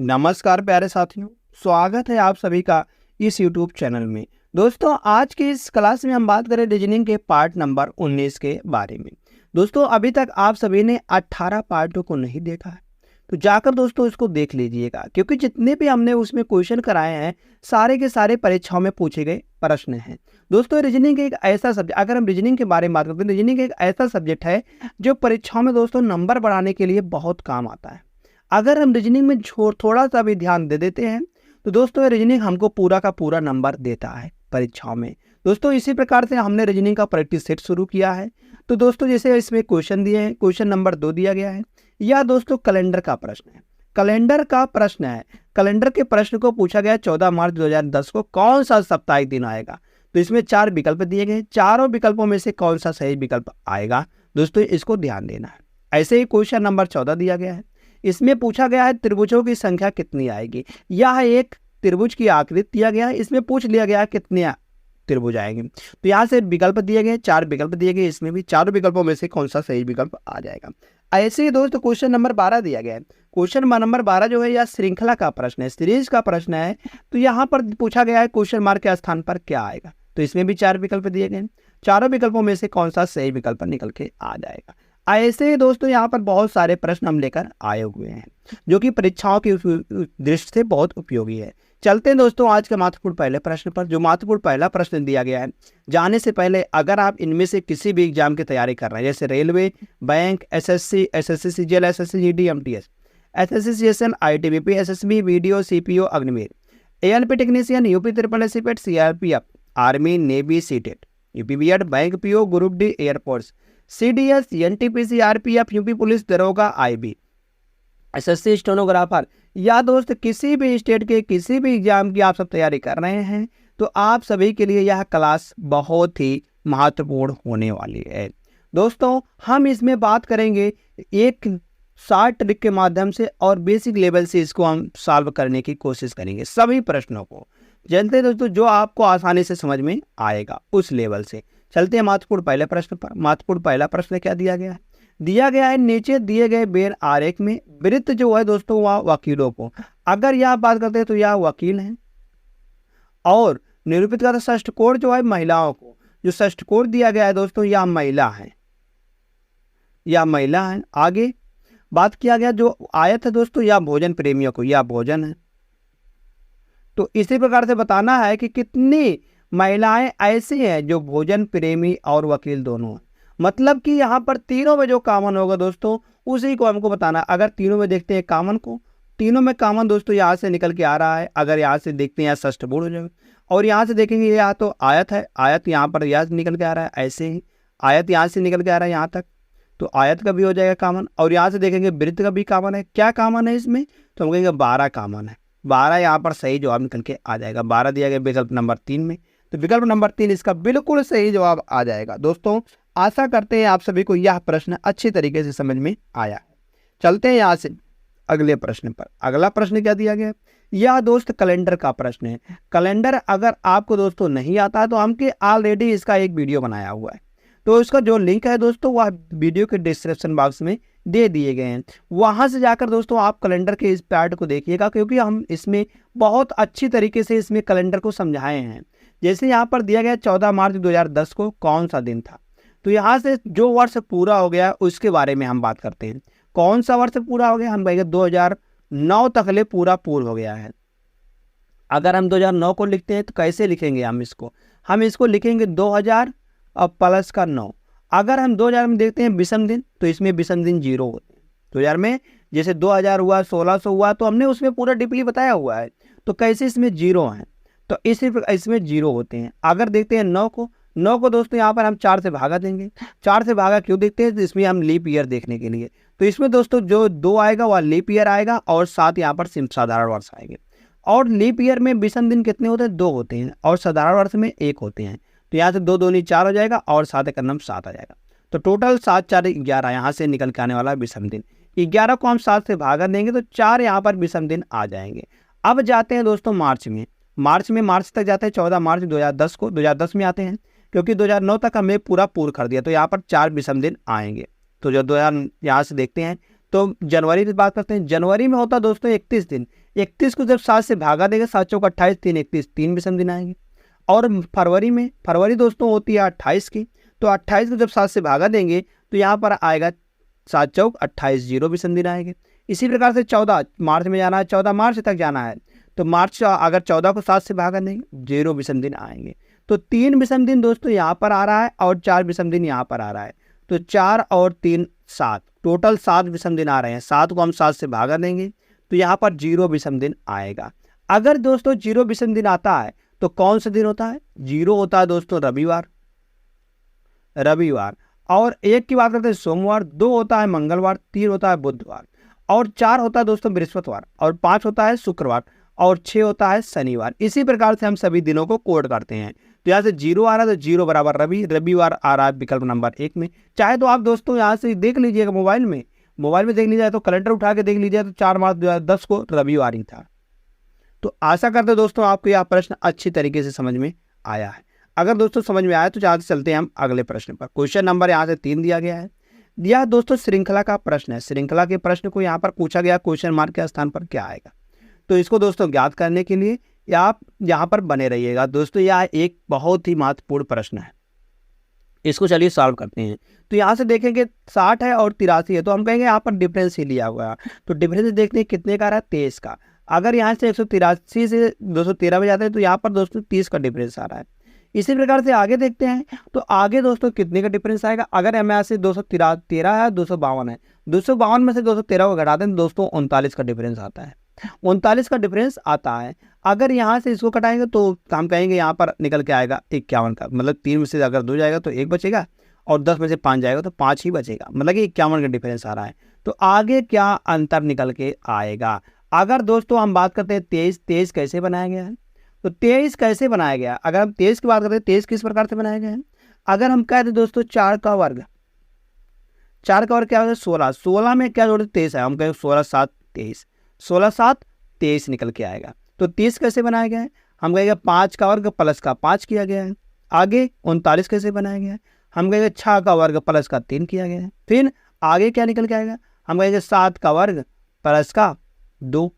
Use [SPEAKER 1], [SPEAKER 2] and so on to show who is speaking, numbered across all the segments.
[SPEAKER 1] नमस्कार प्यारे साथियों, स्वागत है आप सभी का इस YouTube चैनल में। दोस्तों, आज की इस क्लास में हम बात करें रीजनिंग के पार्ट नंबर 19 के बारे में। दोस्तों, अभी तक आप सभी ने 18 पार्टों को नहीं देखा है, तो जाकर दोस्तों इसको देख लीजिएगा, क्योंकि जितने भी हमने उसमें क्वेश्चन कराए हैं सारे के सारे परीक्षाओं में पूछे गए प्रश्न हैं। दोस्तों, रीजनिंग एक ऐसा सब्जेक्ट, अगर हम रीजनिंग के बारे में बात करते हैं, रीजनिंग एक ऐसा सब्जेक्ट है जो परीक्षाओं में दोस्तों नंबर बढ़ाने के लिए बहुत काम आता है। अगर हम रीजनिंग में थोड़ा सा भी ध्यान दे देते हैं तो दोस्तों रीजनिंग हमको पूरा का पूरा नंबर देता है परीक्षाओं में। दोस्तों, इसी प्रकार से हमने रीजनिंग का प्रैक्टिस सेट शुरू किया है। तो दोस्तों, जैसे इसमें क्वेश्चन दिए हैं, क्वेश्चन नंबर 2 दिया गया है, या दोस्तों कैलेंडर का प्रश्न है। कैलेंडर का प्रश्न है, कैलेंडर के प्रश्न को पूछा गया 14 मार्च 2010 को कौन सा साप्ताहिक दिन आएगा। तो इसमें 4 विकल्प दिए गए, चारों विकल्पों में से कौन सा सही विकल्प आएगा, दोस्तों इसको ध्यान देना है। ऐसे ही क्वेश्चन नंबर 14 दिया गया है, इसमें पूछा गया है त्रिभुजों की संख्या कितनी आएगी। यह एक त्रिभुज की आकृति दिया गया है, इसमें पूछ लिया गया कितने त्रिभुज आएंगे। तो यहाँ से विकल्प दिए गए, 4 विकल्प दिए गए, इसमें भी चारों विकल्पों में से कौन सा सही विकल्प आ जाएगा। ऐसे ही दोस्तों क्वेश्चन नंबर 12 दिया गया है। क्वेश्चन नंबर 12 जो है यह श्रृंखला का प्रश्न है, सीरीज का प्रश्न है। तो यहाँ पर पूछा गया है क्वेश्चन मार्क के स्थान पर क्या आएगा। तो इसमें भी 4 विकल्प दिए गए, चारों विकल्पों में से कौन सा सही विकल्प निकल के आ जाएगा। ऐसे ही दोस्तों यहाँ पर बहुत सारे प्रश्न हम लेकर आए हुए हैं जो कि परीक्षाओं की दृष्टि से बहुत उपयोगी है। चलते हैं दोस्तों आज के महत्वपूर्ण पहले प्रश्न पर। जो महत्वपूर्ण पहला प्रश्न दिया गया है, जाने से पहले अगर आप इनमें से किसी भी एग्जाम की तैयारी कर रहे हैं, जैसे railway, bank, SSC, SSC CGL, SSC GD, MTS, SSC CSN, ITBP, SSB, VDO, CPO, Agniveer, ALP technician, UP triple S CIPET, CRPF, army, navy, CTET, UP BEd, bank PO, group D, air force, CDS, NTPC, RPF, UP police दरोगा, IB, SSC stenographer, या दोस्त किसी भी state के किसी भी exam की आप सब तैयारी कर रहे हैं, तो आप सभी के लिए यह क्लास बहुत ही महत्वपूर्ण होने वाली है। दोस्तों, हम इसमें बात करेंगे एक शॉर्ट ट्रिक के माध्यम से और बेसिक लेवल से इसको हम सॉल्व करने की कोशिश करेंगे। सभी प्रश्नों को जानते हैं दोस्तों, जो आपको आसानी से समझ में आएगा उस लेवल से। चलते हैं महत्वपूर्ण पहले प्रश्न पर। महत्वपूर्ण पहला प्रश्न क्या दिया गया है? दिया गया है नीचे दिए गए बेर आरेख में वृत्त जो है दोस्तों वह वकीलों को, अगर यह बात करते हैं तो यह वकील हैं, और निरूपित का षष्ठकोण जो है महिलाओं को। जो षष्ठकोण दिया गया है दोस्तों यह महिला है, यह महिला है। आगे बात किया गया जो आयत है दोस्तों यह भोजन प्रेमियों को, यह भोजन है। तो इसी प्रकार से बताना है कि कितनी महिलाएं ऐसी हैं जो भोजन प्रेमी और वकील दोनों हैं। मतलब कि यहाँ पर तीनों में जो कॉमन होगा दोस्तों उसी को हमको बताना। अगर तीनों में देखते हैं कॉमन को, तीनों में कॉमन दोस्तों यहाँ से निकल के आ रहा है। अगर यहाँ से देखते हैं यहाँ षष्ठभुज हो जाएगा, और यहाँ से देखेंगे यहाँ तो आयत है, आयत यहाँ पर यहाँ से निकल के आ रहा है, ऐसे ही आयत यहाँ से निकल के आ रहा है यहाँ तक, तो आयत का भी हो जाएगा कॉमन। और यहाँ से देखेंगे वृत्त का भी कॉमन है। क्या कॉमन है इसमें? तो हम कहेंगे 12 कॉमन है। 12 यहाँ पर सही जवाब निकल के आ जाएगा। 12 दिया गया विकल्प नंबर 3 में, तो विकल्प नंबर 3 इसका बिल्कुल सही जवाब आ जाएगा। दोस्तों, आशा करते हैं आप सभी को यह प्रश्न अच्छी तरीके से समझ में आया है। चलते हैं यहाँ से अगले प्रश्न पर। अगला प्रश्न क्या दिया गया? यह दोस्त कैलेंडर का प्रश्न है। कैलेंडर अगर आपको दोस्तों नहीं आता तो हमने ऑलरेडी इसका एक वीडियो बनाया हुआ है, तो इसका जो लिंक है दोस्तों वह वीडियो के डिस्क्रिप्शन बॉक्स में दे दिए गए हैं। वहां से जाकर दोस्तों आप कैलेंडर के इस पार्ट को देखिएगा, क्योंकि हम इसमें बहुत अच्छी तरीके से इसमें कैलेंडर को समझाए हैं। जैसे यहाँ पर दिया गया 14 मार्च 2010 को कौन सा दिन था, तो यहाँ से जो वर्ष पूरा हो गया उसके बारे में हम बात करते हैं। कौन सा वर्ष पूरा हो गया? हम कहेंगे 2009 तक ले पूरा हो गया है। अगर हम 2009 को लिखते हैं तो कैसे लिखेंगे हम इसको लिखेंगे 2000 और प्लस का 9। अगर हम 2000 में देखते हैं विषम दिन, तो इसमें विषम दिन 0 होते हैं। 2000 में जैसे 2000 हुआ, 1600 हुआ, तो हमने उसमें पूरा डीपली बताया हुआ है। तो कैसे इसमें 0 हैं, तो इसमें 0 होते हैं। अगर देखते हैं 9 को दोस्तों यहाँ पर हम 4 से भागा देंगे। 4 से भागा क्यों देखते हैं? तो इसमें हम लीप ईयर देखने के लिए। तो इसमें दोस्तों जो 2 आएगा वह लीप ईयर आएगा, और 7 यहाँ पर साधारण वर्ष आएंगे। और लीप ईयर में विषम दिन कितने होते हैं? 2 होते हैं, और साधारण वर्ष में 1 होते हैं। तो यहाँ से 2 दूनी 4 हो जाएगा, और 7 एक नंबर 7 आ जाएगा। तो टोटल 7 4 11 यहाँ से निकल के आने वाला विषम दिन। 11 को हम 7 से भागा देंगे तो 4 यहाँ पर विषम दिन आ जाएंगे। अब जाते हैं दोस्तों मार्च में। मार्च तक जाते हैं 14 मार्च 2010 को। 2010 में आते हैं क्योंकि 2009 तक हमने पूरा कर दिया, तो यहाँ पर 4 विषम दिन आएंगे। तो जो 2000 यहाँ से देखते हैं तो जनवरी की बात करते हैं, जनवरी में होता है दोस्तों 31 दिन। 31 को जब 7 से भागा देंगे, 7 चौक 28, 3 31, 3 विषम दिन आएंगे। और फरवरी में, फरवरी दोस्तों होती है 28 की, तो 28 को जब 7 से भागा देंगे तो यहाँ पर आएगा 7 चौक 28, 0 विषम दिन आएंगे। इसी प्रकार से 14 मार्च में जाना है, 14 मार्च तक जाना है, तो मार्च अगर 14 को 7 से भागा देंगे 0 विषम दिन आएंगे। तो 3 विषम दिन दोस्तों यहाँ पर आ रहा है और 4 विषम दिन यहाँ पर आ रहा है, तो 4 और 3 7, टोटल 7 विषम दिन आ रहे हैं। 7 को हम 7 से भागा देंगे तो यहाँ पर 0 विषम दिन आएगा। अगर दोस्तों 0 विषम दिन आता है तो कौन सा दिन होता है? 0 होता है दोस्तों रविवार, रविवार। और 1 की बात करते हैं सोमवार, 2 होता है मंगलवार, 3 होता है बुधवार, और 4 होता है दोस्तों बृहस्पतिवार, और 5 होता है शुक्रवार, और 6 होता है शनिवार। इसी प्रकार से हम सभी दिनों को कोड करते हैं। तो यहाँ से 0 आ रहा है तो 0 बराबर रविवार आ रहा है विकल्प नंबर 1 में। चाहे तो आप दोस्तों यहाँ से देख लीजिएगा, मोबाइल में देख लीजिए, तो कैलेंडर उठा के देख लीजिए, तो 4 मार्च 2010 को रविवार ही था। तो आशा करते दोस्तों आपको यह प्रश्न अच्छी तरीके से समझ में आया है। अगर दोस्तों समझ में आया तो यहाँ से चलते हैं हम अगले प्रश्न पर। क्वेश्चन नंबर यहाँ से 3 दिया गया है। दिया दोस्तों श्रृंखला का प्रश्न है। श्रृंखला के प्रश्न को यहाँ पर पूछा गया, क्वेश्चन मार्क के स्थान पर क्या आएगा। तो इसको दोस्तों ज्ञात करने के लिए आप यहाँ पर बने रहिएगा। दोस्तों यह एक बहुत ही महत्वपूर्ण प्रश्न है, इसको चलिए सॉल्व करते हैं। तो यहाँ से देखेंगे 60 है और 83 है, तो हम कहेंगे यहाँ पर डिफरेंस ही लिया हुआ है। तो डिफरेंस देखते हैं कितने का रहा है, 23 का। अगर यहाँ से 183 से 213 में जाते हैं तो यहाँ पर दोस्तों 30 का डिफरेंस आ रहा है। इसी प्रकार से आगे देखते हैं, तो आगे दोस्तों कितने का डिफरेंस आएगा। अगर हम यहाँ से 213 है, 252 है, 252 में से 213 को घटा दें दोस्तों 39 का डिफरेंस आता है, 39 का डिफरेंस आता है। अगर यहाँ से इसको कटाएंगे तो हम कहेंगे यहाँ पर निकल के आएगा 51 का, मतलब 3 में से अगर 2 जाएगा तो 1 बचेगा, और 10 में से 5 जाएगा तो 5 ही बचेगा, मतलब कि 51 का डिफरेंस आ रहा है। तो आगे क्या अंतर निकल के आएगा। अगर दोस्तों हम बात करते हैं 23 कैसे बनाया गया है, तो 23 कैसे बनाया गया। अगर हम 23 की बात करते हैं, 23 किस प्रकार से बनाया गया है। अगर हम कहते हैं दोस्तों 4 का वर्ग, 4 का वर्ग क्या होता है 16, 16 में क्या जोड़ते 23 है, हम कहेंगे 16 7 23, 16 7 23 निकल के आएगा। तो 30 कैसे बनाया गया है, हम कहेंगे 5 का वर्ग प्लस का 5 किया गया है। आगे 39 कैसे बनाया गया है, हम कहेंगे 6 का वर्ग प्लस का 3 किया गया है। फिर आगे क्या निकल के आएगा, हम कहेंगे 7 का वर्ग प्लस का 2,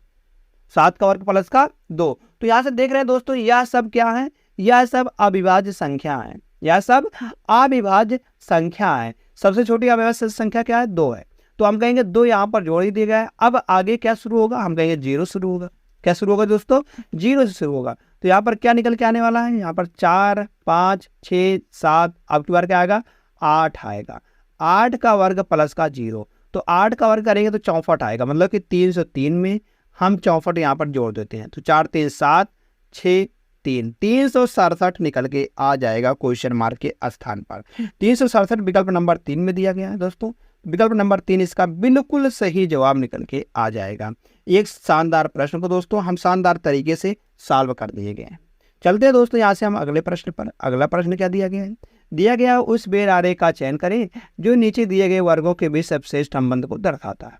[SPEAKER 1] 7 का वर्ग प्लस का 2। तो यहाँ से देख रहे हैं दोस्तों यह सब क्या है, यह सब अविभाज्य संख्या है, यह सब अविभाज्य संख्या है। सबसे छोटी अविभाज्य संख्या क्या है, 2 है। तो हम कहेंगे 2 यहाँ पर जोड़ ही दिया गया है। अब आगे क्या शुरू होगा, हम कहेंगे 0 शुरू होगा। क्या शुरू होगा दोस्तों, 0 से शुरू होगा। तो यहाँ पर क्या निकल के आने वाला है, यहाँ पर 4 5 6 7, अब की बार क्या आएगा 8 आएगा। 8 का वर्ग प्लस का 0, तो 8 का वर्ग करेंगे तो 64 आएगा, मतलब कि 303 में हम 64 यहाँ पर जोड़ देते हैं। तो 4 3 7 6 3, 367 निकल के आ जाएगा क्वेश्चन मार्क के स्थान पर। 367 विकल्प नंबर 3 में दिया गया है दोस्तों। विकल्प नंबर 3 इसका बिल्कुल सही जवाब निकल के आ जाएगा। एक शानदार प्रश्न को दोस्तों हम शानदार तरीके से सॉल्व कर दिए गए हैं। चलते हैं दोस्तों यहाँ से हम अगले प्रश्न पर। अगला प्रश्न क्या दिया गया है, दिया गया उस बेर आरेख का चयन करें जो नीचे दिए गए वर्गों के बीच सर्वश्रेष्ठ संबंध को दर्शाता है।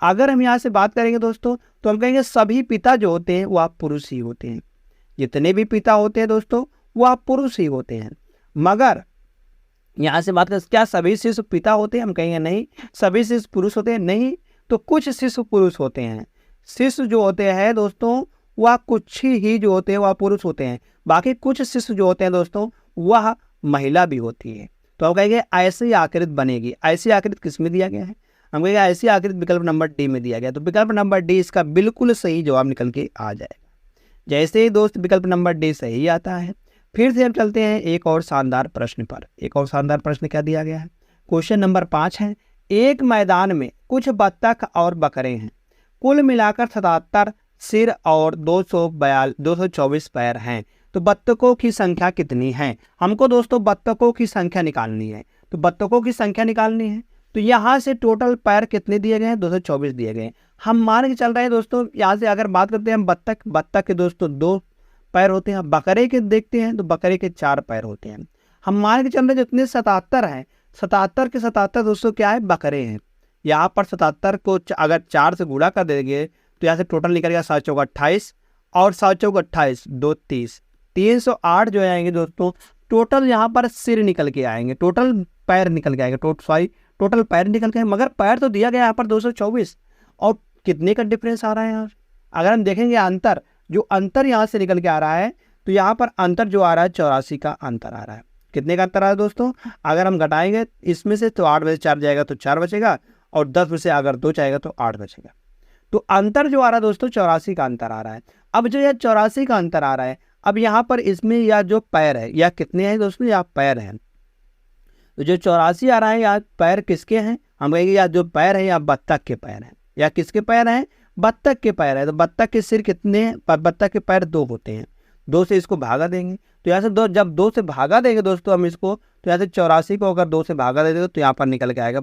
[SPEAKER 1] अगर हम यहाँ से बात करेंगे दोस्तों तो हम कहेंगे सभी पिता जो होते हैं वह पुरुष ही होते हैं। जितने भी पिता होते हैं दोस्तों वह पुरुष ही होते हैं। मगर यहाँ से बात करें क्या सभी शिशु पिता होते हैं, हम कहेंगे नहीं। सभी शिशु पुरुष होते हैं, नहीं। तो कुछ शिशु पुरुष होते हैं। शिशु जो होते हैं दोस्तों वह कुछ ही जो होते हैं वह पुरुष होते हैं, बाकी कुछ शिशु जो होते हैं दोस्तों वह महिला भी होती है। तो हम कहेंगे ऐसी आकृति बनेगी। ऐसी आकृति किस में दिया गया है, हम कहेंगे ऐसी आकृति विकल्प नंबर डी में दिया गया। तो विकल्प नंबर डी इसका बिल्कुल सही जवाब निकल के आ जाएगा। जैसे ही दोस्त विकल्प नंबर डी सही आता है, फिर से हम चलते हैं एक और शानदार प्रश्न पर। एक और शानदार प्रश्न क्या दिया गया है, क्वेश्चन नंबर 5 है। एक मैदान में कुछ बत्तख और बकरे हैं, कुल मिलाकर 77 सिर और 224 पैर हैं। तो बत्तखों की संख्या कितनी है, हमको दोस्तों बत्तखों की संख्या निकालनी है। तो बत्तखों की संख्या निकालनी है तो यहाँ से टोटल पैर कितने दिए गए हैं, 224 दिए गए हैं। हम मान के चल रहे हैं दोस्तों, यहाँ से अगर बात करते हैं हम बत्तख के दोस्तों 2 पैर होते हैं। बकरे के देखते हैं तो बकरे के 4 पैर होते हैं। हम मान के चल रहे हैं जितने 77 हैं, 77 के 77 दोस्तों क्या है, बकरे हैं। यहाँ पर 77 को अगर 4 से गुणा कर देंगे तो यहाँ से टोटल निकल गया 7 चौक 28 और 7 चौक 28 2 30, 308 जो आएंगे दोस्तों। टोटल यहाँ पर सिर निकल के आएंगे, टोटल पैर निकल के आएंगे, टोटल पैर निकल गए, मगर पैर तो दिया गया यहाँ पर 224 और कितने का डिफरेंस आ रहा है यहाँ। अगर हम देखेंगे अंतर, जो अंतर यहाँ से निकल के आ रहा है तो यहाँ पर अंतर जो आ रहा है 84 का अंतर आ रहा है। कितने का अंतर आ रहा है दोस्तों, अगर हम घटाएंगे इसमें से तो 8 में से 4 जाएगा तो 4 बचेगा और 10 में से अगर 2 जाएगा तो 8 बचेगा। तो अंतर जो आ रहा है दोस्तों 84 का अंतर आ रहा है। अब जो यह 84 का अंतर आ रहा है, अब यहाँ पर इसमें या जो पैर है या कितने हैं दोस्तों, या पैर हैं, तो जो 84 आ रहा है या पैर किसके हैं, हम कहेंगे या जो पैर है या बत्तख के पैर हैं, या किसके पैर हैं, बत्तख के पैर है। तो बत्तख के सिर कितने हैं, बत्तख के पैर 2 होते हैं, 2 से इसको भागा देंगे तो यहाँ से 2, जब 2 से भागा देंगे दोस्तों हम इसको, तो यहाँ से 84 को अगर 2 से भागा दे देंगे तो यहाँ पर निकल के आएगा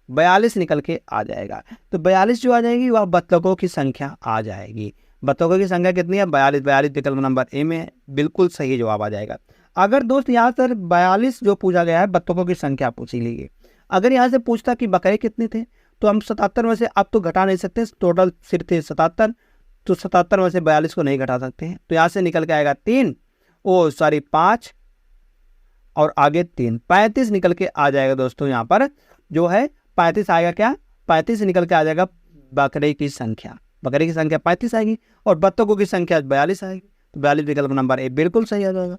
[SPEAKER 1] 42 निकल के आ जाएगा। तो 42 जो आ जाएगी वह बत्तखों की संख्या आ जाएगी। बत्तखों की संख्या कितनी है, 42 विकल्प नंबर ए में है, बिल्कुल सही जवाब आ जाएगा। अगर दोस्त यहाँ पर 42 जो पूछा गया है बत्तखों की संख्या पूछी लीजिए, अगर यहाँ से पूछता कि बकरे कितने थे तो हम 77 में से अब तो घटा नहीं सकते, टोटल सिर थे 77, तो 77 में से 42 को नहीं घटा सकते हैं, तो यहाँ से निकल के आएगा 5 और आगे 3, 35 निकल के आ जाएगा दोस्तों। यहाँ पर जो है 35 आएगा, क्या 35 निकल के आ जाएगा बकरे की संख्या, 35 आएगी और बत्तखों की संख्या 42 आएगी, तो 42 विकल्प नंबर ए बिल्कुल सही आ जाएगा।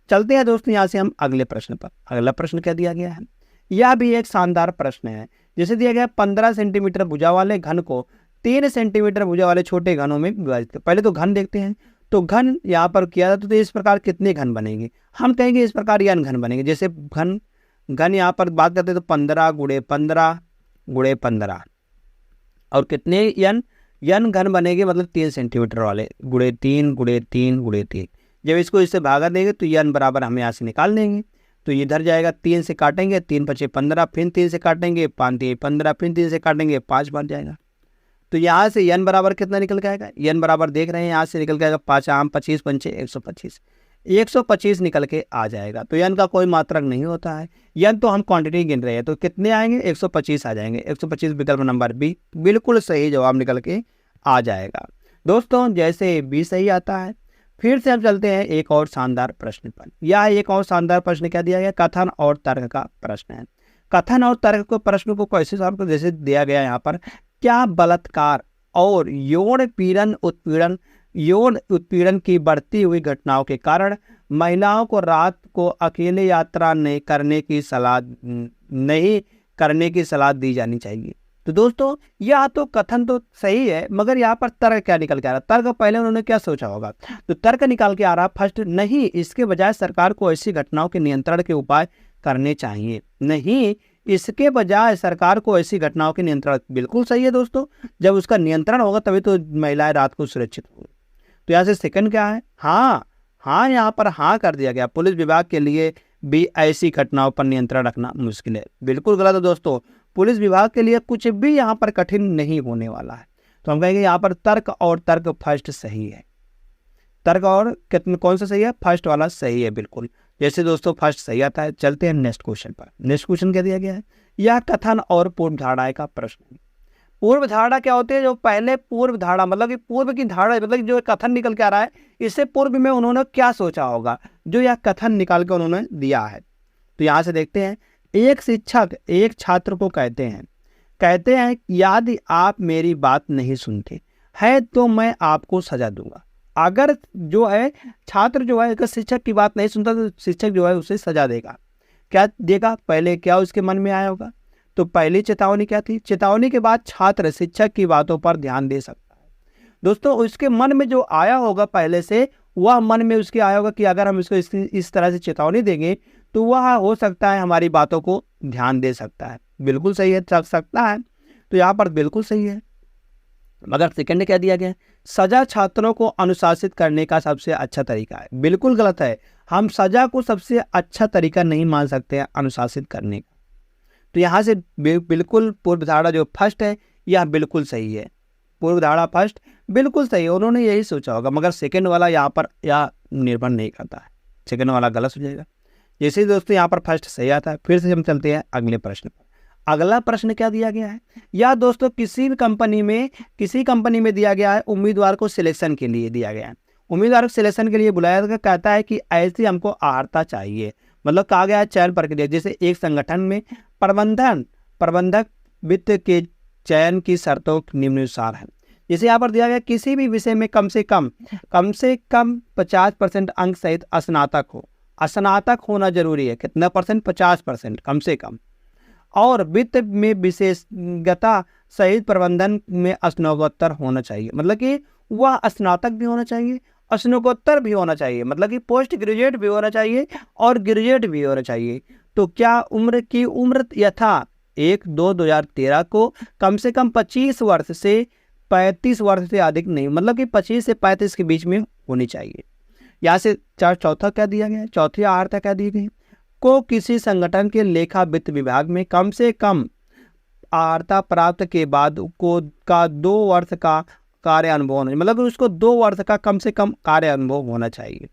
[SPEAKER 1] चलते हैं दोस्तों यहाँ से हम अगले प्रश्न पर। अगला प्रश्न क्या दिया गया है, यह भी एक शानदार प्रश्न है। जैसे दिया गया 15 सेंटीमीटर भुजा वाले घन को 3 सेंटीमीटर भुजा वाले छोटे घनों में विभाजित। पहले तो घन देखते हैं, तो घन यहाँ पर किया जाता तो इस प्रकार कितने घन बनेंगे, हम कहेंगे इस प्रकार n घन बनेंगे। जैसे घन यहाँ पर बात करते हैं तो 15 × 15 × 15 और कितने n घन बनेंगे, मतलब 3 सेंटीमीटर वाले, × 3 × 3 × 3। जब इसको इससे भागा देंगे तो n बराबर हम यहाँ से निकाल लेंगे, तो इधर जाएगा 3 से काटेंगे 3 × 5 = 15, फिर 3 से काटेंगे 5 × 3 = 15, फिर 3 से काटेंगे 5 बन जाएगा। तो यहाँ से n बराबर कितना निकल के आएगा, n बराबर देख रहे हैं यहाँ से निकल के आएगा 5 आम 25 पंचे 125 निकल के आ जाएगा। तो n का कोई मात्रक नहीं होता है, n तो हम क्वांटिटी गिन रहे हैं, तो कितने आएंगे 125 आ जाएंगे। 125 विकल्प नंबर बी बिल्कुल सही जवाब निकल के आ जाएगा। दोस्तों जैसे बी सही आता है, फिर से हम चलते हैं एक और शानदार प्रश्न पर। यह एक और शानदार प्रश्न क्या दिया गया, कथन और तर्क का प्रश्न है। कथन और तर्क को प्रश्न को कैसे सॉल्व कर, जैसे दिया गया यहाँ पर, क्या बलात्कार और यौन उत्पीड़न की बढ़ती हुई घटनाओं के कारण महिलाओं को रात को अकेले यात्रा नहीं करने की सलाह दी जानी चाहिए। तो दोस्तों यह तो कथन तो सही है, मगर यहाँ पर तर्क क्या निकल के आ रहा है, तर्क पहले उन्होंने क्या सोचा होगा, तो तर्क निकाल के आ रहा फर्स्ट, नहीं इसके बजाय सरकार को ऐसी घटनाओं के नियंत्रण के उपाय करने चाहिए, नहीं इसके बजाय सरकार को ऐसी घटनाओं के नियंत्रण, बिल्कुल सही है दोस्तों, जब उसका नियंत्रण होगा तभी तो महिलाएं रात को सुरक्षित होंगी। तो यहाँ से सेकंड क्या है, हाँ यहाँ पर हाँ कर दिया गया, पुलिस विभाग के लिए भी ऐसी घटनाओं पर नियंत्रण रखना मुश्किल है, बिल्कुल गलत है दोस्तों। पुलिस विभाग के लिए कुछ भी यहाँ पर कठिन नहीं होने वाला है, तो हम कहेंगे यहाँ पर तर्क और तर्क फर्स्ट सही है। तर्क और कितने कौन सा सही है, फर्स्ट वाला सही है बिल्कुल। जैसे दोस्तों फर्स्ट सही आता है। चलते हैं नेक्स्ट क्वेश्चन पर। नेक्स्ट क्वेश्चन क्या दिया गया है, यह कथन और पूर्व धारणा का प्रश्न है। पूर्व धारणा क्या होती है, जो पहले पूर्व धारणा मतलब कि पूर्व की धारणा, मतलब जो कथन निकल के आ रहा है इससे पूर्व में उन्होंने क्या सोचा होगा, जो यह कथन निकाल के उन्होंने दिया है। तो यहाँ से देखते हैं, एक शिक्षक एक छात्र को कहते हैं यदि आप मेरी बात नहीं सुनते हैं तो मैं आपको सजा दूंगा। अगर जो है छात्र जो है अगर शिक्षक की बात नहीं सुनता तो शिक्षक जो है उसे सजा देगा। क्या देगा, पहले क्या उसके मन में आया होगा, तो पहली चेतावनी क्या थी, चेतावनी के बाद छात्र शिक्षक की बातों पर ध्यान दे सकता है। दोस्तों उसके मन में जो आया होगा पहले से, वह मन में उसके आया होगा कि अगर हम इसको इस तरह से चेतावनी देंगे तो वह हो सकता है हमारी बातों को ध्यान दे सकता है। बिल्कुल सही है, चल सकता है, तो यहाँ पर बिल्कुल सही है। मगर सेकंड क्या दिया गया, सजा छात्रों को अनुशासित करने का सबसे अच्छा तरीका है। बिल्कुल गलत है, हम सजा को सबसे अच्छा तरीका नहीं मान सकते हैं अनुशासित करने का। तो यहाँ से बिल्कुल पूर्व धारणा जो फर्स्ट है यह बिल्कुल सही है, पूर्व धारणा फर्स्ट बिल्कुल सही है, उन्होंने यही सोचा होगा। मगर सेकंड वाला यहाँ पर यह निर्भर नहीं करता है, सेकंड वाला गलत हो जाएगा। जैसे दोस्तों यहाँ पर फर्स्ट सही आता है। फिर से हम चलते हैं अगले प्रश्न पर। अगला प्रश्न क्या दिया गया है, या दोस्तों किसी कंपनी में दिया गया है, उम्मीदवार को सिलेक्शन के लिए दिया गया है, उम्मीदवार को सिलेक्शन के लिए बुलाया गया, कहता है कि ऐसी हमको अर्हता चाहिए, मतलब कहा गया है चयन प्रक्रिया। जैसे एक संगठन में प्रबंधक वित्त के चयन की शर्तों निम्नानुसार है। जैसे यहाँ पर दिया गया किसी भी विषय में कम से कम 50% अंक सहित स्नातक हो। स्नातक होना जरूरी है, कितना परसेंट? 50% कम से कम। और वित्त में विशेषज्ञता सहित प्रबंधन में स्नातकोत्तर होना चाहिए, मतलब कि वह स्नातक भी होना चाहिए, स्नातकोत्तर भी होना चाहिए, मतलब कि पोस्ट ग्रेजुएट भी होना चाहिए और ग्रेजुएट भी होना चाहिए। तो क्या उम्र यथा 1/2/2013 को कम से कम 25 वर्ष से 35 वर्ष से अधिक नहीं, मतलब कि 25 से 35 के बीच में होनी चाहिए। यहाँ से चौथा क्या दिया गया है? चौथी आर्ता क्या दी गई? को किसी संगठन के लेखा वित्त विभाग में कम से कम आर्ता प्राप्त के बाद का 2 वर्ष का कार्य अनुभव होना, मतलब उसको 2 वर्ष का कम से कम कार्य अनुभव होना चाहिए,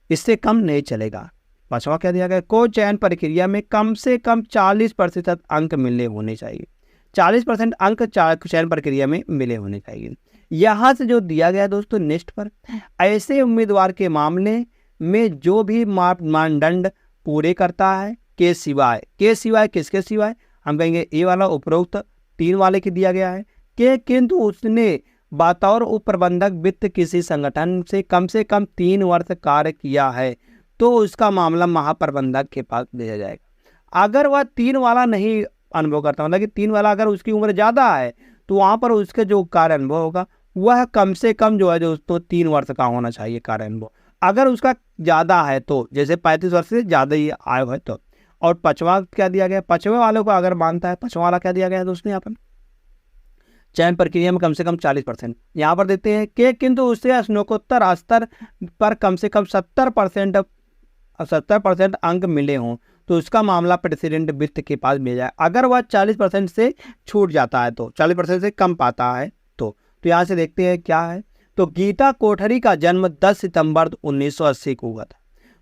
[SPEAKER 1] इससे कम नहीं चलेगा। पांचवा क्या दिया गया? को चयन प्रक्रिया में कम से कम 40% अंक मिले होने चाहिए। 40% अंक चयन प्रक्रिया में मिले होने चाहिए। यहाँ से जो दिया गया दोस्तों नेक्स्ट पर, ऐसे उम्मीदवार के मामले में जो भी मानदंड पूरे करता है के सिवाय किसके सिवाय? हम कहेंगे ए वाला उपरोक्त 3 वाले के दिया गया है कि किंतु उसने बतौर उप प्रबंधक वित्त किसी संगठन से कम 3 वर्ष कार्य किया है तो उसका मामला महाप्रबंधक के पास भेजा जाएगा। अगर वह 3 वाला नहीं अनुभव करता, मतलब कि 3 वाला अगर उसकी उम्र ज़्यादा है तो वहाँ पर उसके जो कार्य अनुभव होगा वह कम से कम जो है दोस्तों 3 वर्ष का होना चाहिए कार्य अनुभव। अगर उसका ज़्यादा है तो, जैसे 35 वर्ष से ज़्यादा ही आयु है तो। और पांचवा क्या दिया गया? पांचवें वालों को अगर मानता है, पांचवा वाला क्या दिया गया है दोस्तों? यहाँ पर चयन प्रक्रिया में कम से कम 40%। यहाँ पर देते हैं कि किंतु उससे स्नातकोत्तर स्तर पर कम से कम 70% अंक मिले हों तो उसका मामला प्रेसिडेंट वित्त के पास भेजा है। अगर वह 40% से छूट जाता है तो, 40% से कम पाता है तो यहाँ से देखते हैं क्या है। तो गीता कोठरी का जन्म 10 सितंबर 1980 को हुआ था।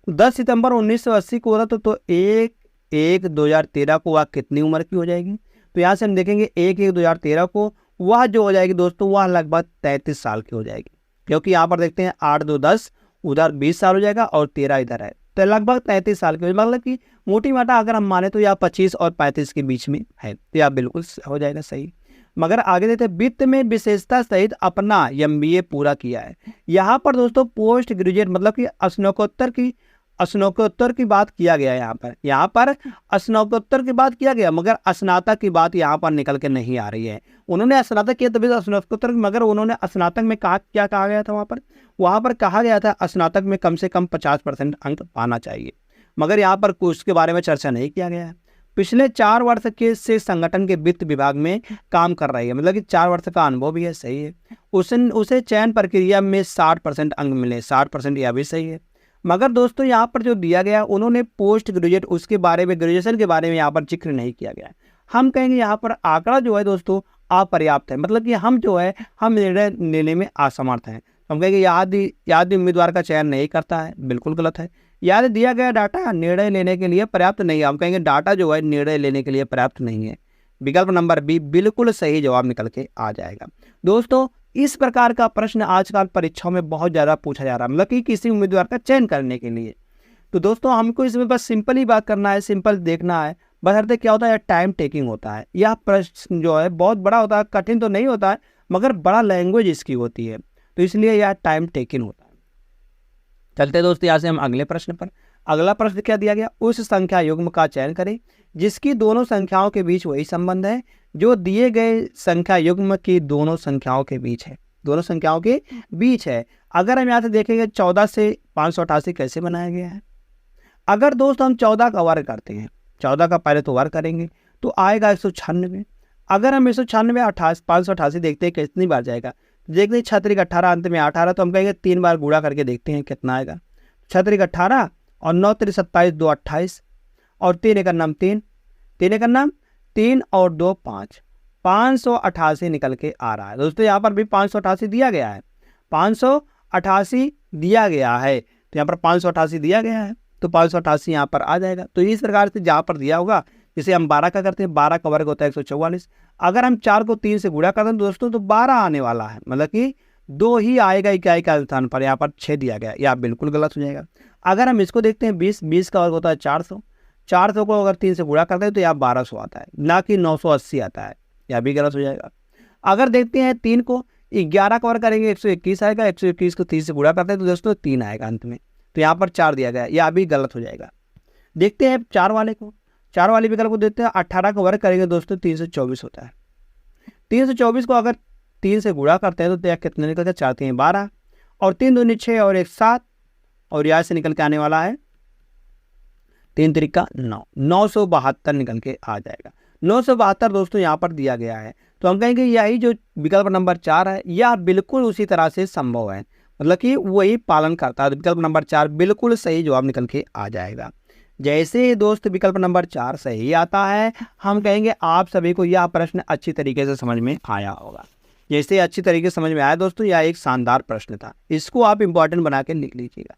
[SPEAKER 1] 10 सितंबर 1980 को हुआ था तो 1/1/2013 को वह कितनी उम्र की हो जाएगी? तो यहाँ से हम देखेंगे 1/1/2013 को वह जो हो जाएगी दोस्तों वह लगभग 33 साल की हो जाएगी, क्योंकि यहाँ पर देखते हैं 8-2-10 उधर 20 साल हो जाएगा और 13 इधर है तो लगभग 33 साल की, मतलब कि मोटी माटा अगर हम माने तो यह 25 और 35 के बीच में है, तो यह बिल्कुल हो जाएगा सही। मगर आगे देते हैं वित्त में विशेषता सहित अपना MBA पूरा किया है। यहाँ पर दोस्तों पोस्ट ग्रेजुएट मतलब कि स्नातकोत्तर की बात किया गया है। यहाँ पर स्नातकोत्तर की बात किया गया, मगर स्नातक की बात यहाँ पर निकल के नहीं आ रही है। उन्होंने स्नातक किया तभी तो स्नातकोत्तर, मगर उन्होंने स्नातक में क्या कहा गया था? वहाँ पर कहा गया था स्नातक में कम से कम 50% अंक पाना चाहिए, मगर यहाँ पर उसके बारे में चर्चा नहीं किया गया है। पिछले 4 वर्ष के से संगठन के वित्त विभाग में काम कर रही है, मतलब कि 4 वर्ष का अनुभव भी है, सही है। उसे चयन प्रक्रिया में 60% अंक मिले, 60%, यह भी सही है। मगर दोस्तों यहाँ पर जो दिया गया उन्होंने पोस्ट ग्रेजुएट उसके बारे में, ग्रेजुएशन के बारे में यहाँ पर जिक्र नहीं किया गया है। हम कहेंगे यहाँ पर आंकड़ा जो है दोस्तों अपर्याप्त है, मतलब कि हम निर्णय लेने में असमर्थ हैं। हम कहेंगे याद उम्मीदवार का चयन नहीं करता है, बिल्कुल गलत है। याद दिया गया डाटा निर्णय लेने के लिए पर्याप्त नहीं है, हम कहेंगे डाटा जो है निर्णय लेने के लिए पर्याप्त नहीं है। विकल्प नंबर बी बिल्कुल सही जवाब निकल के आ जाएगा। दोस्तों इस प्रकार का प्रश्न आजकल परीक्षाओं में बहुत ज़्यादा पूछा जा रहा है, मतलब कि किसी उम्मीदवार का चयन करने के लिए। तो दोस्तों हमको इसमें बस सिंपल ही बात करना है, सिंपल देखना है। बशर्ते क्या होता है, टाइम टेकिंग होता है। यह प्रश्न जो है बहुत बड़ा होता है, कठिन तो नहीं होता है, मगर बड़ा लैंग्वेज इसकी होती है, तो इसलिए यह टाइम टेकिंग होता है। चलते दोस्तों यहाँ से हम अगले प्रश्न पर। अगला प्रश्न क्या दिया गया? उस संख्या युग्म का चयन करें जिसकी दोनों संख्याओं के बीच वही संबंध है जो दिए गए संख्या युग्म की दोनों संख्याओं के बीच है, दोनों संख्याओं के बीच है। अगर हम यहाँ से देखेंगे 14 से 588 कैसे बनाया गया है। अगर दोस्तों हम 14 का वर्ग करते हैं, 14 का पहले तो वर्ग करेंगे तो आएगा 196। अगर हम 196 588 देखते हैं कितनी बार जाएगा, देखते हैं 6 18 अंत में 18, तो हम कहेंगे 3 बार गुणा करके देखते हैं कितना आएगा। 6 18 और 9 27 2 28 और 3 1 नाम 3 3 और 2 5, 588 निकल के आ रहा है। दोस्तों यहाँ पर भी 588 दिया गया है, 588 दिया गया है, तो यहाँ पर 588 दिया गया है तो 588 यहाँ पर आ जाएगा। तो इस प्रकार से जहाँ पर दिया होगा, जैसे हम 12 का करते हैं, 12 का वर्ग होता है 144। अगर हम 4 को 3 से गुणा करते हैं दोस्तों तो 12 आने वाला है, मतलब कि 2 ही आएगा इकाई का स्थान पर, यहाँ पर 6 दिया गया, यह बिल्कुल गलत हो जाएगा। अगर हम इसको देखते हैं 20 का वर्ग होता है 400, 400 को अगर 3 से गुणा करते हैं तो यहाँ 1200 आता है, ना कि 980 आता है, यह भी गलत हो जाएगा। अगर देखते हैं 3 को 11 का वर्ग करेंगे 121 आएगा, 121 को 30 से गुणा करते हैं तो दोस्तों 3 आएगा अंत में, तो यहाँ पर 4 दिया गया है, यह भी गलत हो जाएगा। देखते हैं 4 वाले को, 4 वाले विकल्प को देखते हैं। 18 का वर्ग करेंगे दोस्तों 324 होता है। 324 को अगर 3 से गुणा करते हैं तो यह कितने निकल के 4 3 12 और 3 दूनी 6 और 1 7 और यहाँ से निकल के आने वाला है 3 त्रिका 9, 972 निकल के आ जाएगा। 972 दोस्तों यहाँ पर दिया गया है, तो हम कहेंगे यही जो विकल्प नंबर 4 है यह बिल्कुल उसी तरह से संभव है, मतलब कि वही पालन करता है। विकल्प नंबर 4 बिल्कुल सही जवाब निकल के आ जाएगा। जैसे दोस्त विकल्प नंबर 4 सही आता है, हम कहेंगे आप सभी को यह प्रश्न अच्छी तरीके से समझ में आया होगा। जैसे अच्छी तरीके से समझ में आया दोस्तों, यह एक शानदार प्रश्न था, इसको आप इंपॉर्टेंट बना के लिख लीजिएगा।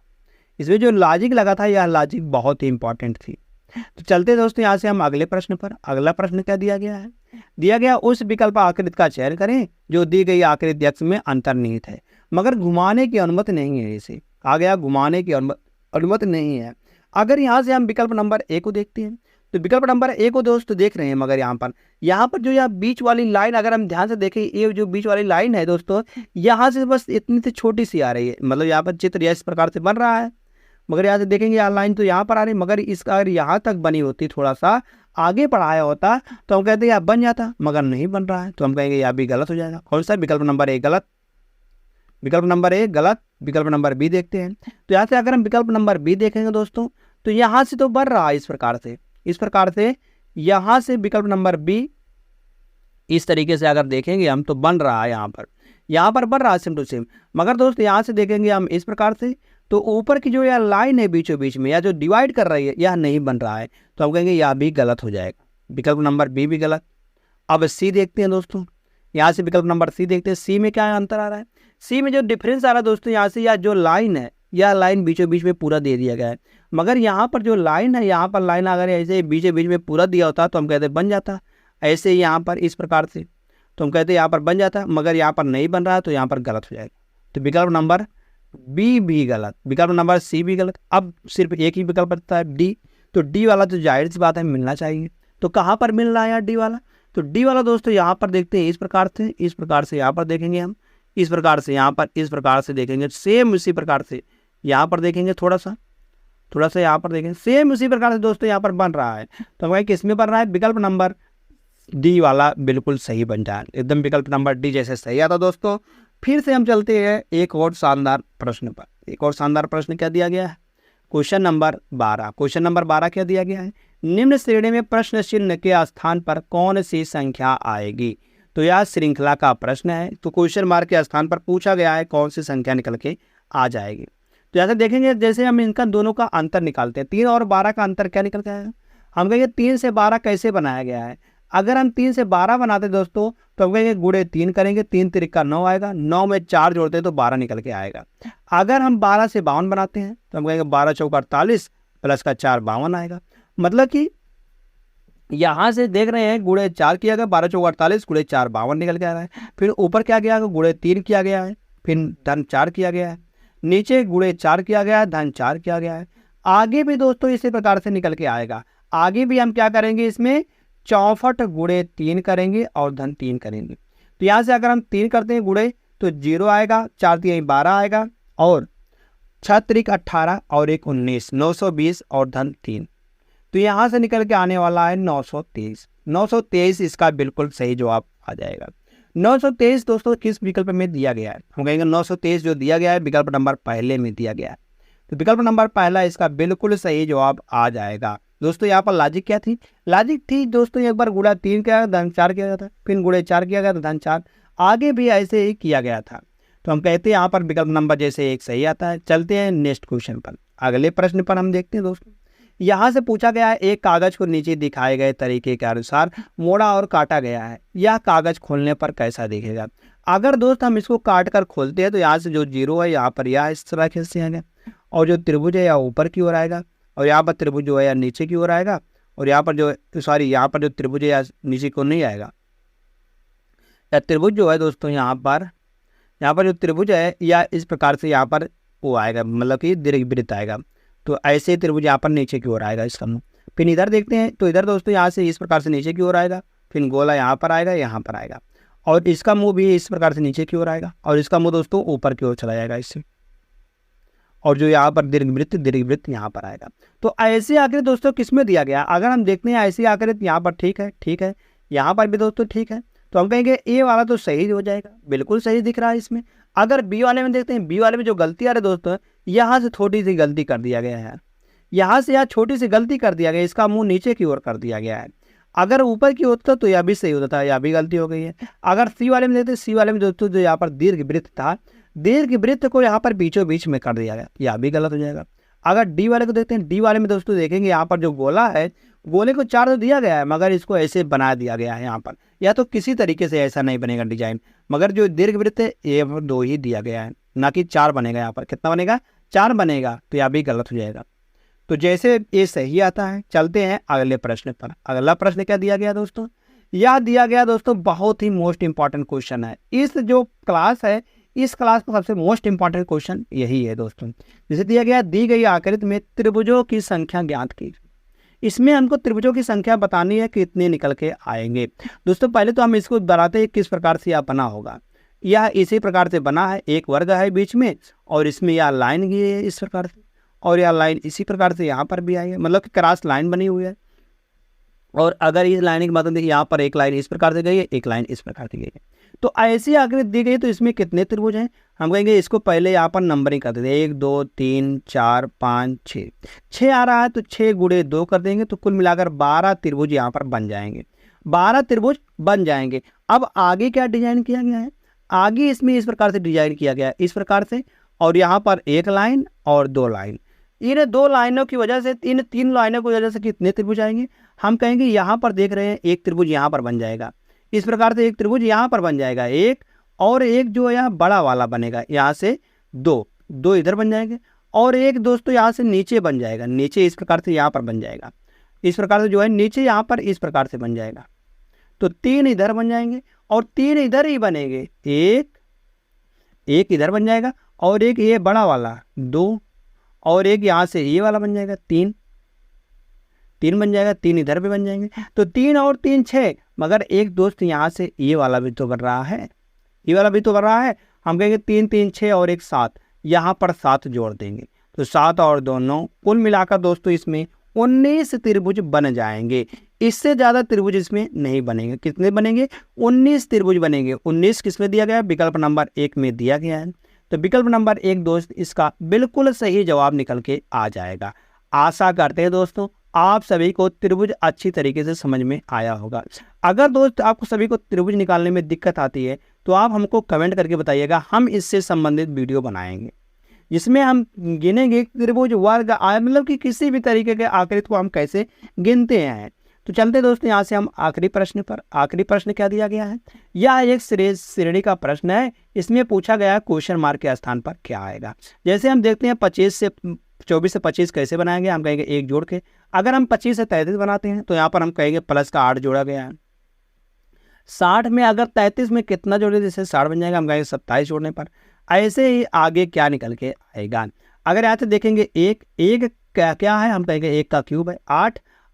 [SPEAKER 1] इसमें जो लॉजिक लगा था यह लॉजिक बहुत ही इंपॉर्टेंट थी। तो चलते दोस्तों यहाँ से हम अगले प्रश्न पर। अगला प्रश्न क्या दिया गया है? दिया गया उस विकल्प आकृति का चयन करें जो दी गई आकृति अक्ष में अंतर्निहित है मगर घुमाने की अनुमति नहीं है। इसे आ गया घुमाने की अनुमति नहीं है। अगर यहाँ से हम विकल्प नंबर ए को देखते हैं तो विकल्प नंबर ए को दोस्तों देख रहे हैं, मगर यहाँ पर जो यह बीच वाली लाइन अगर हम ध्यान से देखें, ये जो बीच वाली लाइन है दोस्तों यहाँ से बस इतनी सी छोटी सी आ रही है, मतलब यहाँ पर चित्र इस प्रकार से बन रहा है, मगर यहाँ से देखेंगे यहाँ लाइन तो यहाँ पर आ रही है, मगर इसका अगर यहाँ तक बनी होती, थोड़ा सा आगे बढ़ाया होता तो हम कहते हैं यह बन जाता, मगर नहीं बन रहा है, तो हम कहेंगे यह भी गलत हो जाएगा। कौन सा? विकल्प नंबर ए गलत, विकल्प नंबर ए गलत। विकल्प नंबर बी देखते हैं, तो यहाँ से अगर हम विकल्प नंबर बी देखेंगे दोस्तों तो यहाँ से तो बन रहा है इस प्रकार से यहाँ से विकल्प नंबर बी इस तरीके से अगर देखेंगे हम तो बन रहा है, यहाँ पर बन रहा है सेम टू सेम। मगर दोस्त यहाँ से देखेंगे हम इस प्रकार से तो ऊपर की जो यह लाइन है बीचों बीच में या जो डिवाइड कर रही है यह नहीं बन रहा है, तो हम कहेंगे यह भी गलत हो जाएगा। विकल्प नंबर बी भी गलत। अब सी देखते हैं दोस्तों, यहाँ से विकल्प नंबर सी देखते हैं। सी में क्या अंतर आ रहा है? सी में जो डिफरेंस आ रहा है दोस्तों, यहाँ से यह जो लाइन है यह लाइन बीचों बीच में पूरा दे दिया गया है, मगर यहाँ पर जो लाइन है यहाँ पर लाइन अगर ऐसे बीचों बीच में पूरा दिया होता तो हम कहते बन जाता, ऐसे यहाँ पर इस प्रकार से तो हम कहते यहाँ पर बन जाता, मगर यहाँ पर नहीं बन रहा है तो यहाँ पर गलत हो जाएगा। तो विकल्प नंबर बी भी गलत, विकल्प नंबर सी भी गलत। अब सिर्फ एक ही विकल्प बचता है डी, तो डी वाला तो जाहिर सी बात है मिलना चाहिए। तो कहाँ पर मिल रहा है यार डी वाला? तो डी वाला दोस्तों यहाँ पर देखते हैं इस प्रकार से यहाँ पर देखेंगे हम, इस प्रकार से यहाँ पर इस प्रकार से देखेंगे, सेम इसी प्रकार से यहाँ पर देखेंगे, थोड़ा सा यहाँ पर देखेंगे, सेम उसी प्रकार से दोस्तों यहाँ पर बन रहा है। तो हमारे किस में बन रहा है? विकल्प नंबर डी वाला बिल्कुल सही बन जाए, एकदम विकल्प नंबर डी जैसे सही आता दोस्तों। फिर से हम चलते हैं एक और शानदार प्रश्न पर। एक और शानदार प्रश्न क्या दिया गया है? Question number 12। क्वेश्चन नंबर 12 क्या दिया गया है? निम्न श्रेणी में प्रश्न चिन्ह के स्थान पर कौन सी संख्या आएगी? तो यह श्रृंखला का प्रश्न है, तो क्वेश्चन मार्क के स्थान पर पूछा गया है कौन सी संख्या निकल के आ जाएगी। तो जैसे देखेंगे, जैसे हम इनका दोनों का अंतर निकालते हैं, 3 और 12 का अंतर क्या निकल के आएगा? हम कहेंगे 3 से 12 कैसे बनाया गया है? अगर हम 3 से 12 बनाते दोस्तों तो हम कहेंगे गुणे 3 करेंगे, 3 त्रिका 9 आएगा, 9 में 4 जोड़ते हैं तो 12 निकल के आएगा। अगर हम 12 से 52 बनाते हैं तो हम कहेंगे 12 चौका 48 प्लस का 4 52 आएगा। मतलब कि यहाँ से देख रहे हैं गुणे 4 किया गया, 12 चौका 48 गुणे 4 52 निकल के आ रहा है। फिर ऊपर क्या किया गया? गुणे 3 किया गया है, फिर धन 4 किया गया है, नीचे गुणे 4 किया गया है, धन 4 किया गया है। आगे भी दोस्तों इसी प्रकार से निकल के आएगा। आगे भी हम क्या करेंगे? इसमें 64 गुणे 3 करेंगे और धन 3 करेंगे। तो यहाँ से अगर हम 3 करते हैं गुणे तो 0 आएगा, 4 3 12 आएगा और 6 3 18 और 1 19, 920 और धन 3। तो यहाँ से निकल के आने वाला है 923। 923 इसका बिल्कुल सही जवाब आ जाएगा। 923 दोस्तों किस विकल्प में दिया गया है? हम कहेंगे 923 जो दिया गया है विकल्प नंबर पहले में दिया गया है, तो विकल्प नंबर पहला इसका बिल्कुल सही जवाब आ जाएगा। दोस्तों यहाँ पर लॉजिक क्या थी? लॉजिक थी दोस्तों एक बार गुणा 3 किया धन 4 किया गया था, फिर गुणे 4 किया गया था धन 4, आगे भी ऐसे ही किया गया था। तो हम कहते हैं यहाँ पर विकल्प नंबर जैसे एक सही आता है। चलते हैं नेक्स्ट क्वेश्चन पर, अगले प्रश्न पर हम देखते हैं दोस्तों। यहाँ से पूछा गया है एक कागज को नीचे दिखाए गए तरीके के अनुसार मोड़ा और काटा गया है, यह कागज खोलने पर कैसा दिखेगा? अगर दोस्त हम इसको काट कर खोलते हैं तो यहाँ से जो 0 है यहाँ पर यह इस तरह से आएगा, और जो त्रिभुज है यह ऊपर की ओर आएगा, और यहाँ पर त्रिभुज जो है या नीचे की ओर आएगा, और यहाँ पर जो यहाँ पर जो त्रिभुज है या नीचे को नहीं आएगा, या त्रिभुज जो है दोस्तों यहाँ पर जो त्रिभुज है या इस प्रकार से यहाँ पर वो आएगा, मतलब कि दीर्घवृत्त आएगा। तो ऐसे त्रिभुज यहाँ पर नीचे की ओर आएगा इसका, फिर इधर देखते हैं तो इधर दोस्तों यहाँ से इस प्रकार से नीचे की ओर आएगा, फिर गोला यहाँ पर आएगा, यहाँ पर आएगा, और इसका मुंह भी इस प्रकार से नीचे की ओर आएगा, और इसका मुंह दोस्तों ऊपर की ओर चला जाएगा इससे, और जो यहाँ पर दीर्घवृत्त यहाँ पर आएगा। तो ऐसी आकृति दोस्तों किस में दिया गया, अगर हम देखते हैं ऐसी आकृति यहाँ पर ठीक है, यहाँ पर भी दोस्तों ठीक है, तो हम कहेंगे ए वाला तो सही हो जाएगा, बिल्कुल सही दिख रहा है इसमें। अगर बी वाले में देखते हैं, बी वाले में जो गलती आ रही है दोस्तों, यहाँ से थोड़ी सी गलती कर दिया गया है, यहाँ से यहाँ छोटी सी गलती कर दिया गया, इसका मुंह नीचे की ओर कर दिया गया है। अगर ऊपर की होता तो यह भी सही होता था, यह भी गलती हो गई है। अगर सी वाले में देखते, सी वाले में दोस्तों जो यहाँ पर दीर्घवृत्त था, दीर्घवृत्त को यहाँ पर बीचों बीच में कर दिया गया, यह भी गलत हो जाएगा। अगर डी वाले को देखते हैं, डी वाले में दोस्तों देखेंगे यहाँ पर जो गोला है, गोले को 4 तो दिया गया है, मगर इसको ऐसे बना दिया गया है यहाँ पर, या तो किसी तरीके से ऐसा नहीं बनेगा डिजाइन, मगर जो दीर्घवृत्त है ये 2 ही दिया गया है, ना कि 4 बनेगा। यहाँ पर कितना बनेगा, 4 बनेगा, तो यह भी गलत हो जाएगा। तो जैसे ये सही आता है, चलते हैं अगले प्रश्न पर। अगला प्रश्न क्या दिया गया दोस्तों, यह दिया गया दोस्तों बहुत ही मोस्ट इंपॉर्टेंट क्वेश्चन है। इस जो क्लास है, इस क्लास का सबसे मोस्ट इंपॉर्टेंट क्वेश्चन यही है दोस्तों। जैसे दिया गया, दी गई आकृति में त्रिभुजों की संख्या ज्ञात कीजिए। इसमें हमको त्रिभुजों की संख्या बतानी है, कितने निकल के आएंगे। दोस्तों पहले तो हम इसको बनाते हैं किस प्रकार से यह बना होगा। यह इसी प्रकार से बना है, एक वर्ग है बीच में, और इसमें यह लाइन गई है इस प्रकार से, और यह लाइन इसी प्रकार से यहाँ पर भी आई है, मतलब कि क्रॉस लाइन बनी हुई है। और अगर इस लाइन की मतलब देखिए, यहाँ पर एक लाइन इस प्रकार से गई है, एक लाइन इस प्रकार से गई है। तो ऐसी आकृति दी गई, तो इसमें कितने त्रिभुज हैं, हम कहेंगे इसको पहले यहाँ पर नंबरिंग कर देते हैं, 1 2 3 4 5 6, 6 आ रहा है तो 6 गुणे 2 कर देंगे, तो कुल मिलाकर 12 त्रिभुज यहाँ पर बन जाएंगे, 12 त्रिभुज बन जाएंगे। अब आगे क्या डिजाइन किया गया है, आगे इसमें इस प्रकार से डिजाइन किया गया है, इस प्रकार से, और यहाँ पर एक लाइन और 2 लाइन। इन 2 लाइनों की वजह से, इन 3 लाइनों की वजह से कितने त्रिभुज आएंगे, हम कहेंगे यहाँ पर देख रहे हैं एक त्रिभुज यहाँ पर बन जाएगा, इस प्रकार से एक त्रिभुज यहाँ पर बन जाएगा एक, और एक जो यहाँ बड़ा वाला बनेगा, यहाँ से 2 इधर बन जाएंगे, और एक दोस्तों यहाँ से नीचे बन जाएगा, नीचे इस प्रकार से यहाँ पर बन जाएगा, इस प्रकार से जो है नीचे यहाँ पर इस प्रकार से बन जाएगा। तो 3 इधर बन जाएंगे, और 3 इधर ही बनेंगे, एक इधर बन जाएगा, और एक ये बड़ा वाला 2, और एक यहाँ से ये वाला बन जाएगा 3 बन जाएगा, 3 इधर भी बन जाएंगे। तो 3 और 3 6, मगर एक दोस्त यहाँ से ये वाला भी तो बन रहा है, ये वाला भी तो बन रहा है, हम कहेंगे 3 3 6 और एक 7, यहाँ पर 7 जोड़ देंगे, तो 7 और 2 9, कुल मिलाकर दोस्तों इसमें 19 त्रिभुज बन जाएंगे। इससे ज़्यादा त्रिभुज इसमें नहीं बनेंगे। कितने बनेंगे, 19 त्रिभुज बनेंगे। 19 किसमें दिया गया है, विकल्प नंबर 1 में दिया गया है। तो विकल्प नंबर 1 दोस्त इसका बिल्कुल सही जवाब निकल के आ जाएगा। आशा करते हैं दोस्तों आप सभी को त्रिभुज अच्छी तरीके से समझ में आया होगा। अगर दोस्त आपको सभी को त्रिभुज निकालने में दिक्कत आती है तो आप हमको कमेंट करके बताइएगा, हम इससे संबंधित वीडियो बनाएंगे जिसमें हम गिनेंगे त्रिभुज, वर्ग, मतलब कि किसी भी तरीके के आकृति को हम कैसे गिनते हैं। तो चलते दोस्तों यहाँ से हम आखिरी प्रश्न पर। आखिरी प्रश्न क्या दिया गया है, यह एक श्रेणी का प्रश्न है। इसमें पूछा गया है क्वेश्चन मार्क के स्थान पर क्या आएगा। जैसे हम देखते हैं 24 से 25 कैसे बनाएंगे, हम कहेंगे 1 जोड़ के। अगर हम 25 से 33 बनाते हैं तो यहाँ पर हम कहेंगे प्लस का 8 जोड़ा गया है। 60 में अगर 33 में कितना जोड़े, जैसे 60 बन जाएगा, हम कहेंगे 27 जोड़ने पर। ऐसे ही आगे क्या निकल के आएगा। अगर यहाँ से देखेंगे एक क्या है, हम कहेंगे 1 का क्यूब है।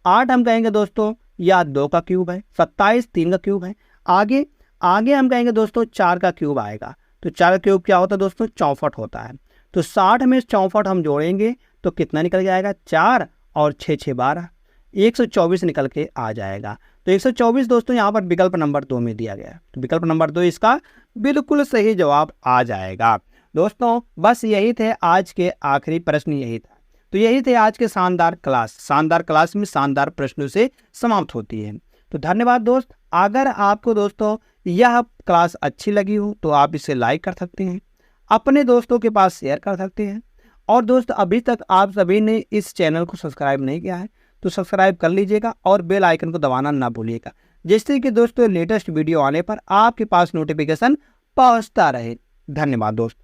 [SPEAKER 1] 8 हम कहेंगे दोस्तों या 2 का क्यूब है। 27 3 का क्यूब है। आगे हम कहेंगे दोस्तों 4 का क्यूब आएगा। तो 4 का क्यूब क्या होता है दोस्तों, 64 होता है। तो 60 में 64 हम जोड़ेंगे तो कितना निकल के आएगा, 4 और 6 6 12, 124 निकल के आ जाएगा। तो 124 दोस्तों यहाँ पर विकल्प नंबर 2 में दिया गया है। तो विकल्प नंबर 2 इसका बिल्कुल सही जवाब आ जाएगा। दोस्तों बस यही थे आज के आखिरी प्रश्न, यही था। तो यही थे आज के शानदार क्लास में शानदार प्रश्नों से समाप्त होती है। तो धन्यवाद दोस्त। अगर आपको दोस्तों यह क्लास अच्छी लगी हो तो आप इसे लाइक कर सकते हैं, अपने दोस्तों के पास शेयर कर सकते हैं। और दोस्त अभी तक आप सभी ने इस चैनल को सब्सक्राइब नहीं किया है तो सब्सक्राइब कर लीजिएगा और बेल आइकन को दबाना ना भूलिएगा, जिससे कि दोस्तों लेटेस्ट वीडियो आने पर आपके पास नोटिफिकेशन पहुंचता रहे। धन्यवाद दोस्त।